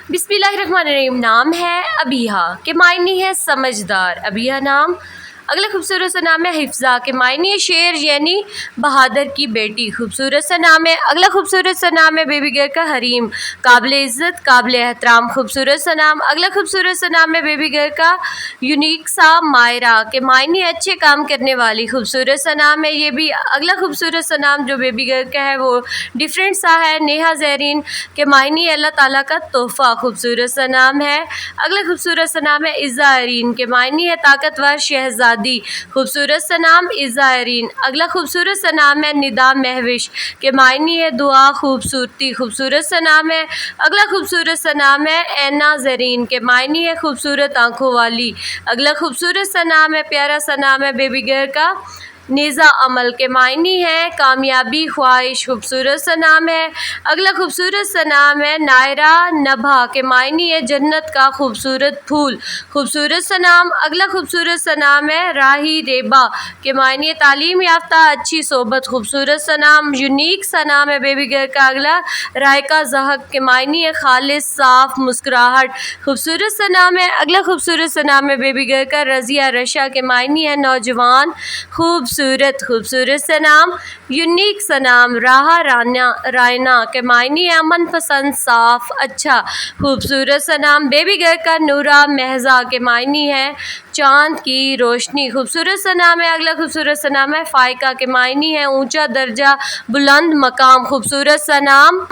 बिस्मिल्लाहिर्रहमानिर्रहीम। नाम है अबीहा के मायने है समझदार। अबीहा नाम। अगला खूबसूरत सा नाम है हिफ्ज़ा के मायने है शेर यानी बहादुर की बेटी। खूबसूरत सा नाम है। अगला खूबसूरत सा नाम है बेबी गर्ल का हरीम, काबिल इज़्ज़त काबिल एहतराम। खूबसूरत सा नाम। अगला खूबसूरत सा नाम है बेबी गर्ल का यूनिक सा मायरा के मायने अच्छे काम करने वाली। खूबसूरत सा नाम है ये भी। अगला खूबसूरत सा नाम जो बेबी गर्ल का है वो डिफरेंट सा है, नेहा ज़हरीन के मायने अल्लाह ताला का तोहफ़ा। खूबसूरत सा नाम है। अगला खूबसूरत सा नाम है इज़्ज़ा अरीन के मायने है ताकतवर शहज़ादी। खूबसूरत सा नाम इज़्ज़ा अरीन। अगला खूबसूरत सा नाम है निदा महविश के मायने है दुआ खूबसूरती। खूबसूरत सा नाम है। अगला खूबसूरत सा नाम है ऐना ज़रीन के मायने है खूबसूरत आँखों वाली। अगला खूबसूरत सा नाम है, प्यारा सा नाम है बेबी गर्ल का नेज़ा अमल के मायने है कामयाबी ख्वाहिश। खूबसूरत सा नाम है। अगला खूबसूरत सा नाम है नायरा नभा के मायने है जन्नत का खूबसूरत फूल। खूबसूरत सा नाम। अगला खूबसूरत सा नाम है राही रेबा के मायने तालीम याफ्ता अच्छी सोबत। खूबसूरत सा नाम। यूनिक सा नाम है बेबी गर्ल का अगला रायका ज़हक के मायने है खालिस साफ मुस्कुराहट। खूबसूरत सा नाम है। अगला खूबसूरत सा नाम है बेबी गर्ल का रज़िया रशा के मायने है नौजवान खूबसूरत। खूबसूरत सा नाम। यूनिक सा नाम राहा रायना के मायने है अमन पसंद साफ अच्छा। खूबसूरत सा नाम बेबी गर्ल का नूरा महजा के मायने है चांद की रोशनी। खूबसूरत सा नाम है। अगला खूबसूरत सा नाम है फ़ायका के मायने है ऊंचा दर्जा बुलंद मकाम। खूबसूरत सा नाम।